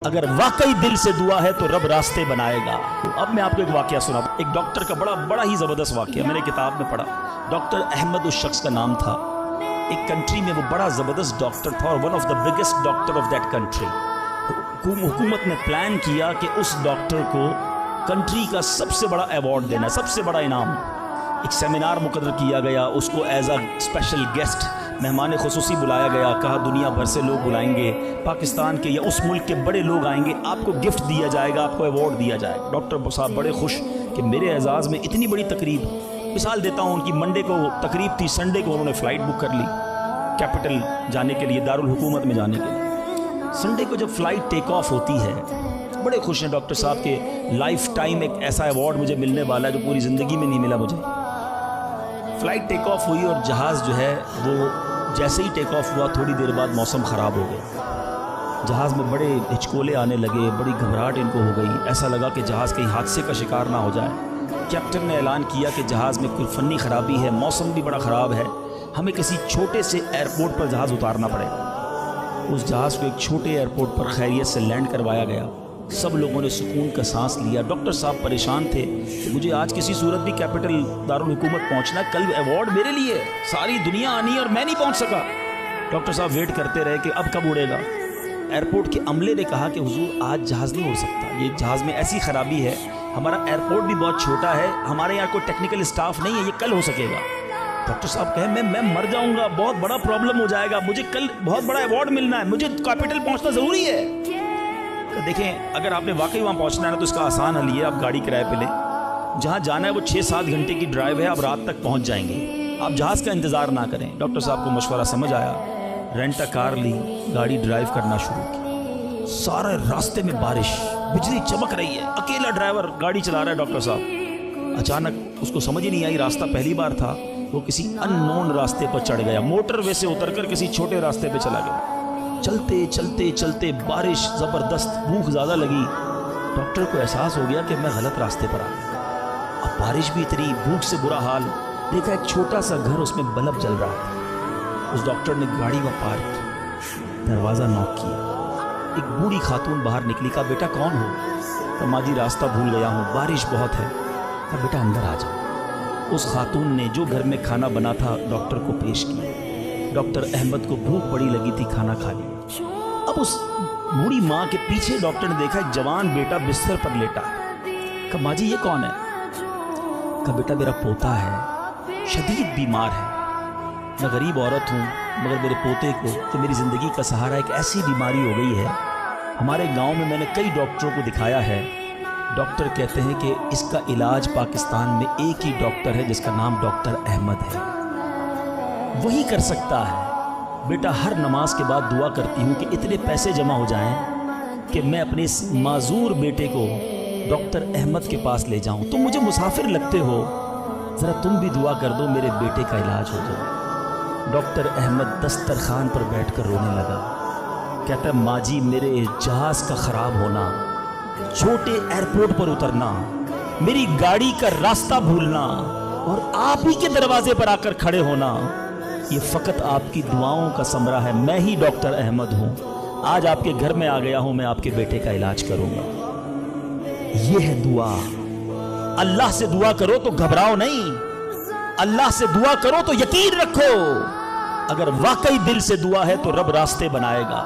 اگر واقعی دل سے دعا ہے تو رب راستے بنائے گا۔ اب میں آپ کو ایک واقعہ سناؤں، ایک ڈاکٹر کا بڑا ہی زبردست واقعہ میں نے کتاب میں پڑھا۔ ڈاکٹر احمد اس شخص کا نام تھا، ایک کنٹری میں وہ بڑا زبردست ڈاکٹر تھا اور one of the biggest doctor of that country. حکومت نے پلان کیا کہ اس ڈاکٹر کو کنٹری کا سب سے بڑا ایوارڈ دینا، سب سے بڑا انعام۔ ایک سیمینار مقرر کیا گیا، اس کو ایز اے اسپیشل گیسٹ مہمان خصوصی بلایا گیا، کہا دنیا بھر سے لوگ بلائیں گے، پاکستان کے یا اس ملک کے بڑے لوگ آئیں گے، آپ کو گفٹ دیا جائے گا، آپ کو ایوارڈ دیا جائے گا۔ ڈاکٹر صاحب بڑے خوش کہ میرے اعزاز میں اتنی بڑی تقریب۔ مثال دیتا ہوں، ان کی منڈے کو تقریب تھی، سنڈے کو انہوں نے فلائٹ بک کر لی کیپٹل جانے کے لیے، دارالحکومت میں جانے کے لیے۔ سنڈے کو جب فلائٹ ٹیک آف ہوتی ہے، بڑے خوش ہیں ڈاکٹر صاحب کے لائف ٹائم ایک ایسا ایوارڈ مجھے ملنے والا ہے جو پوری زندگی میں نہیں ملا مجھے۔ فلائٹ ٹیک آف ہوئی اور جہاز جو ہے وہ جیسے ہی ٹیک آف ہوا تھوڑی دیر بعد موسم خراب ہو گیا، جہاز میں بڑے ہچکولے آنے لگے، بڑی گھبراہٹ ان کو ہو گئی، ایسا لگا کہ جہاز کہیں حادثے کا شکار نہ ہو جائے۔ کیپٹن نے اعلان کیا کہ جہاز میں کوئی فنی خرابی ہے، موسم بھی بڑا خراب ہے، ہمیں کسی چھوٹے سے ایئرپورٹ پر جہاز اتارنا پڑے گا۔ اس جہاز کو ایک چھوٹے ایئرپورٹ پر خیریت سے لینڈ کروایا گیا، سب لوگوں نے سکون کا سانس لیا۔ ڈاکٹر صاحب پریشان تھے کہ مجھے آج کسی صورت بھی کیپٹل دارالحکومت پہنچنا ہے، کل ایوارڈ میرے لیے، ساری دنیا آنی ہے اور میں نہیں پہنچ سکا۔ ڈاکٹر صاحب ویٹ کرتے رہے کہ اب کب اڑے گا۔ ایئرپورٹ کے عملے نے کہا کہ حضور آج جہاز نہیں اڑ سکتا، یہ جہاز میں ایسی خرابی ہے، ہمارا ایئرپورٹ بھی بہت چھوٹا ہے، ہمارے یہاں کوئی ٹیکنیکل اسٹاف نہیں ہے، یہ کل ہو سکے گا۔ ڈاکٹر صاحب کہے میں مر جاؤں گا، بہت بڑا پرابلم ہو جائے گا، مجھے کل بہت بڑا ایوارڈ ملنا ہے، مجھے کیپٹل پہنچنا ضروری ہے۔ دیکھیں اگر آپ نے واقعی وہاں پہنچنا ہے نا تو اس کا آسان حل یہ ہے، آپ گاڑی کرائے پہ لیں، جہاں جانا ہے وہ 6-7 گھنٹے کی ڈرائیو ہے، آپ رات تک پہنچ جائیں گے، آپ جہاز کا انتظار نہ کریں۔ ڈاکٹر صاحب کو مشورہ سمجھ آیا، رینٹ کار لی، گاڑی ڈرائیو کرنا شروع کی۔ سارے راستے میں بارش، بجلی چمک رہی ہے، اکیلا ڈرائیور گاڑی چلا رہا ہے ڈاکٹر صاحب۔ اچانک اس کو سمجھ ہی نہیں آئی، راستہ پہلی بار تھا، وہ کسی ان نون راستے پر چڑھ گیا، موٹر وے سے اتر کر کسی چھوٹے راستے پہ چلا گیا۔ چلتے چلتے چلتے بارش زبردست، بھوک زیادہ لگی، ڈاکٹر کو احساس ہو گیا کہ میں غلط راستے پر آ گیا۔ اب بارش بھی اتنی، بھوک سے برا حال، دیکھا ایک چھوٹا سا گھر، اس میں بلب جل رہا تھا۔ اس ڈاکٹر نے گاڑی میں پارک کی، دروازہ نوک کیا، ایک بوڑھی خاتون باہر نکلی، کہا بیٹا کون ہو؟ کہا ماں جی راستہ بھول گیا ہوں، بارش بہت ہے۔ کہا بیٹا اندر آ جاؤ۔ اس خاتون نے جو گھر میں کھانا بنا تھا ڈاکٹر کو پیش کیا۔ ڈاکٹر احمد کو بھوک بڑی لگی تھی، کھانا کھا لیا۔ اب اس بوڑھی ماں کے پیچھے ڈاکٹر نے دیکھا ایک جوان بیٹا بستر پر لیٹا۔ کہا ماں جی یہ کون ہے؟ کہا بیٹا میرا پوتا ہے، شدید بیمار ہے، میں غریب عورت ہوں مگر میرے پوتے کو تو میری زندگی کا سہارا ایک ایسی بیماری ہو گئی ہے، ہمارے گاؤں میں نے کئی ڈاکٹروں کو دکھایا ہے، ڈاکٹر کہتے ہیں کہ اس کا علاج پاکستان میں ایک ہی ڈاکٹر ہے جس کا نام ڈاکٹر احمد ہے، وہی کر سکتا ہے۔ بیٹا ہر نماز کے بعد دعا کرتی ہوں کہ اتنے پیسے جمع ہو جائیں کہ میں اپنے اس معذور بیٹے کو ڈاکٹر احمد کے پاس لے جاؤں، تم مجھے مسافر لگتے ہو، ذرا تم بھی دعا کر دو میرے بیٹے کا علاج ہو جائے۔ ڈاکٹر احمد دسترخوان پر بیٹھ کر رونے لگا، کہتا ہے ماں جی میرے جہاز کا خراب ہونا، چھوٹے ایئرپورٹ پر اترنا، میری گاڑی کا راستہ بھولنا اور آپ ہی کے دروازے پر آ کر کھڑے ہونا، یہ فقط آپ کی دعاؤں کا ثمرہ ہے، میں ہی ڈاکٹر احمد ہوں، آج آپ کے گھر میں آ گیا ہوں، میں آپ کے بیٹے کا علاج کروں گا۔ یہ ہے دعا۔ اللہ سے دعا کرو تو گھبراؤ نہیں، اللہ سے دعا کرو تو یقین رکھو، اگر واقعی دل سے دعا ہے تو رب راستے بنائے گا۔